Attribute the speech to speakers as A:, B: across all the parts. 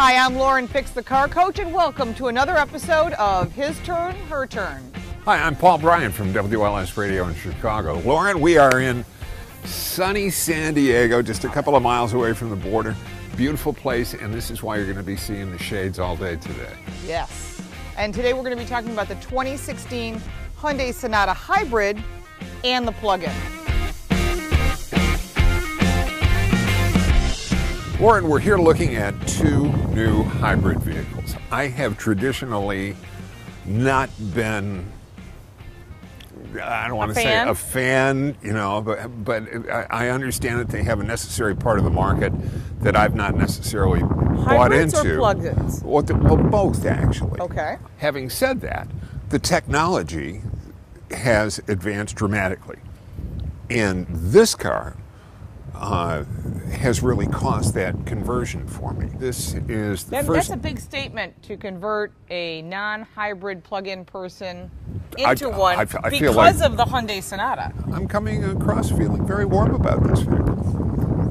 A: Hi, I'm Lauren, Fix the Car Coach, and welcome to another episode of His Turn, Her Turn.
B: Hi, I'm Paul Bryan from WLS Radio in Chicago. Lauren, we are in sunny San Diego, just a couple of miles away from the border. Beautiful place, and this is why you're going to be seeing the shades all day today.
A: Yes. And today we're going to be talking about the 2016 Hyundai Sonata Hybrid and the plug-in.
B: Lauren, we're here looking at two new hybrid vehicles. I have traditionally not been, I don't want to say a fan, you know, but I understand that they have a necessary part of the market that I've not necessarily bought into.
A: Hybrids or plug-ins?
B: Well, both, actually.
A: Okay.
B: Having said that, the technology has advanced dramatically. And this car has really caused that conversion for me. This is the first...
A: That's a big statement, to convert a non-hybrid plug-in person into one because of the Hyundai Sonata.
B: I'm coming across feeling very warm about this vehicle.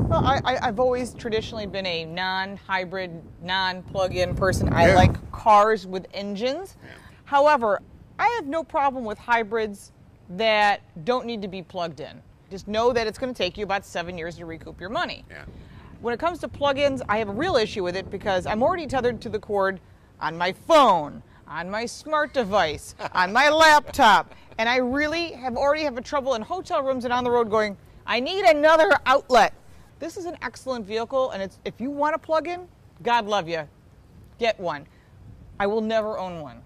A: Well, I've always traditionally been a non-hybrid, non-plug-in person. I like cars with engines. Yeah. However, I have no problem with hybrids that don't need to be plugged in. Just know that it's going to take you about 7 years to recoup your money. Yeah. When it comes to plug-ins, I have a real issue with it because I'm already tethered to the cord on my phone, on my smart device, on my laptop, and I really already have a trouble in hotel rooms and on the road going, I need another outlet. This is an excellent vehicle, and if you want a plug-in, God love you, get one. I will never own one.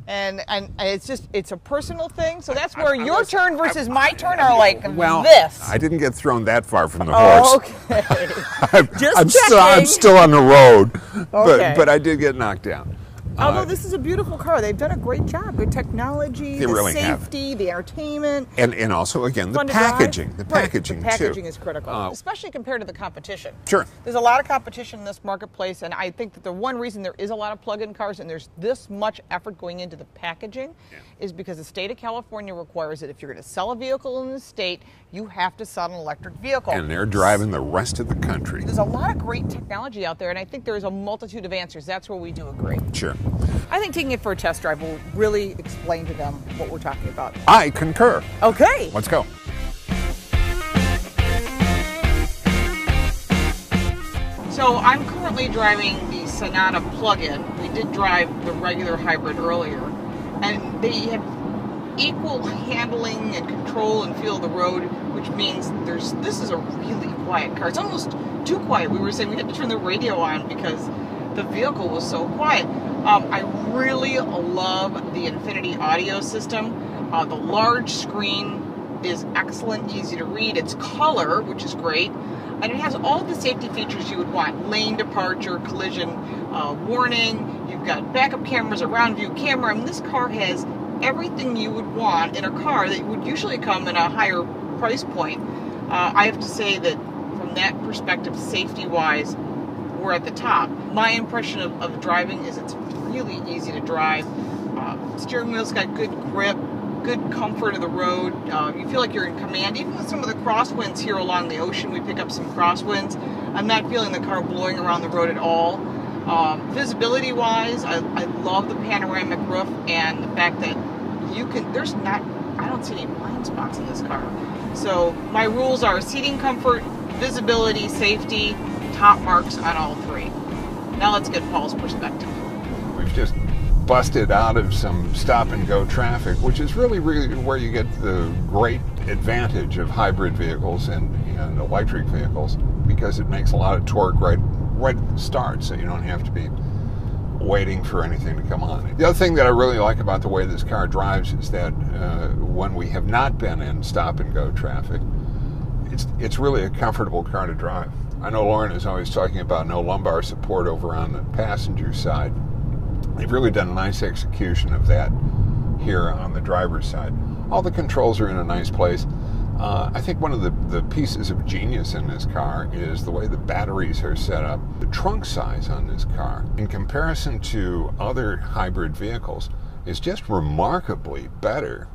A: And it's a personal thing, so that's where your turn versus my turn are like this.
B: I didn't get thrown that far from the horse.
A: Okay.
B: I'm still on the road, but I did get knocked down.
A: Although this is a beautiful car. They've done a great job. Good technology, the safety, the entertainment.
B: And also, again, the packaging. The packaging,
A: too. The packaging is critical, especially compared to the competition.
B: Sure.
A: There's a lot of competition in this marketplace, and I think that the one reason there is a lot of plug-in cars and there's this much effort going into the packaging is because the state of California requires that if you're going to sell a vehicle in the state, you have to sell an electric vehicle.
B: And they're driving the rest of the country.
A: There's a lot of great technology out there, and I think there's a multitude of answers. That's where we do agree.
B: Sure.
A: I think taking it for a test drive will really explain to them what we're talking about.
B: I concur.
A: Okay.
B: Let's go.
A: So I'm currently driving the Sonata plug-in. We did drive the regular hybrid earlier, and they have equal handling and control and feel of the road, which means this is a really quiet car. It's almost too quiet. We were saying we had to turn the radio on because the vehicle was so quiet. I really love the Infinity audio system. The large screen is excellent, easy to read. It's color, which is great. And it has all the safety features you would want. Lane departure, collision warning. You've got backup cameras, a round view camera. I mean, this car has everything you would want in a car that would usually come in a higher price point. I have to say that from that perspective, safety-wise, we're at the top. My impression of driving is it's really easy to drive. Steering wheel's got good grip, good comfort of the road. You feel like you're in command. Even with some of the crosswinds here along the ocean, we pick up some crosswinds. I'm not feeling the car blowing around the road at all. Visibility-wise, I love the panoramic roof and the fact that I don't see any blind spots in this car. So my rules are seating comfort, visibility, safety, top marks on all three. Now let's get Paul's perspective.
B: We've just busted out of some stop-and-go traffic, which is really where you get the great advantage of hybrid vehicles and electric vehicles, because it makes a lot of torque right at the start, so you don't have to be waiting for anything to come on. The other thing that I really like about the way this car drives is that when we have not been in stop-and-go traffic, it's really a comfortable car to drive. I know Lauren is always talking about no lumbar support over on the passenger side. They've really done a nice execution of that here on the driver's side. All the controls are in a nice place. I think one of the pieces of genius in this car is the way the batteries are set up. The trunk size on this car, in comparison to other hybrid vehicles, is just remarkably better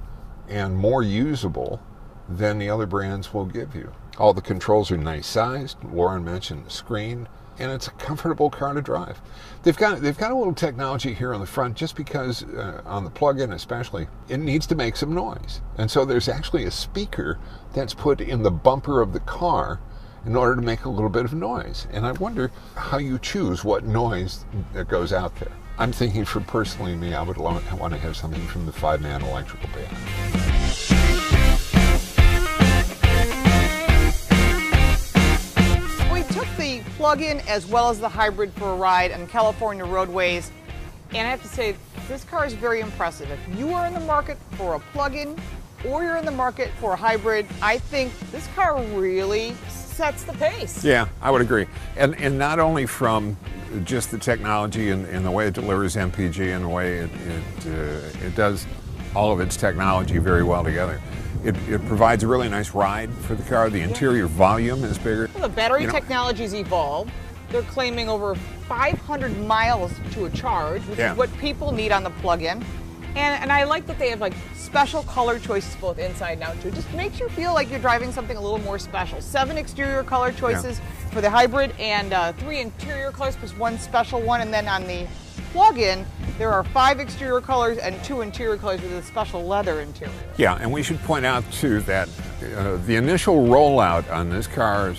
B: and more usable than the other brands will give you. All the controls are nice sized. Lauren mentioned the screen. and it's a comfortable car to drive. They've got a little technology here on the front, just because on the plug-in especially, it needs to make some noise. And so there's actually a speaker that's put in the bumper of the car in order to make a little bit of noise. And I wonder how you choose what noise that goes out there. I'm thinking, for personally me, I would want to have something from the 5-man electrical band.
A: Plug-in as well as the hybrid for a ride on California roadways, and I have to say, this car is very impressive. If you are in the market for a plug-in or you're in the market for a hybrid, I think this car really sets the pace.
B: Yeah, I would agree. And not only from just the technology and the way it delivers MPG and the way it does all of its technology very well together. It provides a really nice ride for the car. The interior volume is bigger.
A: Well, the battery technology's evolved. They're claiming over 500 miles to a charge, which is what people need on the plug-in. And I like that they have like special color choices both inside and out too. It just makes you feel like you're driving something a little more special. 7 exterior color choices for the hybrid, and 3 interior colors plus 1 special one. And then on the plug-in, there are 5 exterior colors and 2 interior colors with a special leather interior.
B: Yeah, and we should point out too that the initial rollout on this car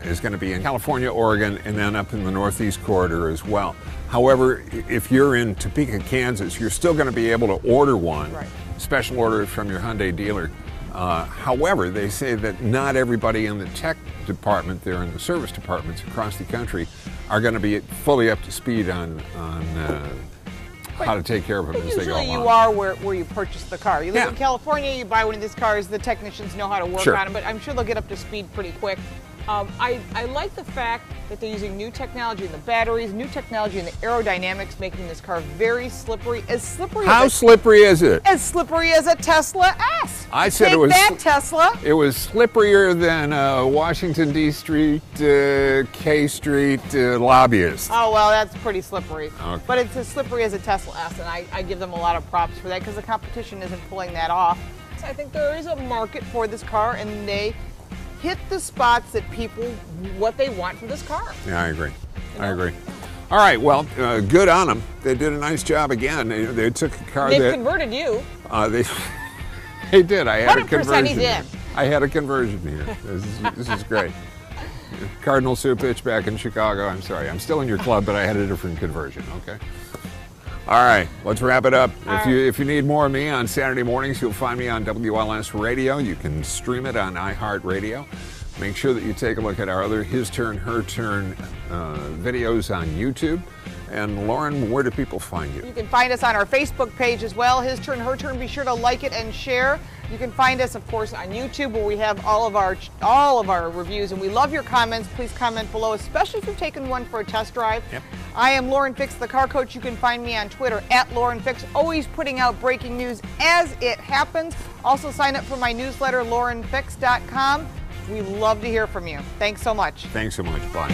B: is going to be in California, Oregon, and then up in the Northeast corridor as well. However, if you're in Topeka, Kansas, you're still going to be able to order one, special order from your Hyundai dealer. However, they say that not everybody in the tech department there, in the service departments across the country, are going to be fully up to speed on how to take care of them as they go along.
A: Usually you are where you purchase the car. You live in California, you buy one of these cars, the technicians know how to work on them, but I'm sure they'll get up to speed pretty quick. I like the fact that they're using new technology in the batteries, new technology in the aerodynamics, making this car very slippery.
B: How slippery is it?
A: As slippery as a Tesla S.
B: I said
A: it was that Tesla.
B: It was slipperier than Washington D Street, K Street lobbyist.
A: Oh well, that's pretty slippery.
B: Okay.
A: But it's as slippery as a Tesla S, and I give them a lot of props for that because the competition isn't pulling that off. So I think there is a market for this car, and they hit the spots that people, what they want from this car.
B: Yeah, I agree. I agree. All right, well, good on them. They did a nice job again. They took a car
A: They've converted you.
B: They did. I had a conversion.
A: He's in.
B: I had a conversion here. This is great. Cardinal Soup Pitch back in Chicago. I'm sorry. I'm still in your club, but I had a different conversion, okay? All right, let's wrap it up. If you need more of me on Saturday mornings, you'll find me on WLS Radio. You can stream it on iHeartRadio. Make sure that you take a look at our other His Turn, Her Turn videos on YouTube. And Lauren, where do people find you?
A: You can find us on our Facebook page as well, His Turn, Her Turn. Be sure to like it and share. You can find us, of course, on YouTube, where we have all of our reviews, and we love your comments. Please comment below, especially if you've taken one for a test drive.
B: Yep.
A: I am Lauren Fix, the car coach. You can find me on Twitter @LaurenFix, always putting out breaking news as it happens. Also sign up for my newsletter, laurenfix.com. We love to hear from you. Thanks so much.
B: Thanks so much. Bye.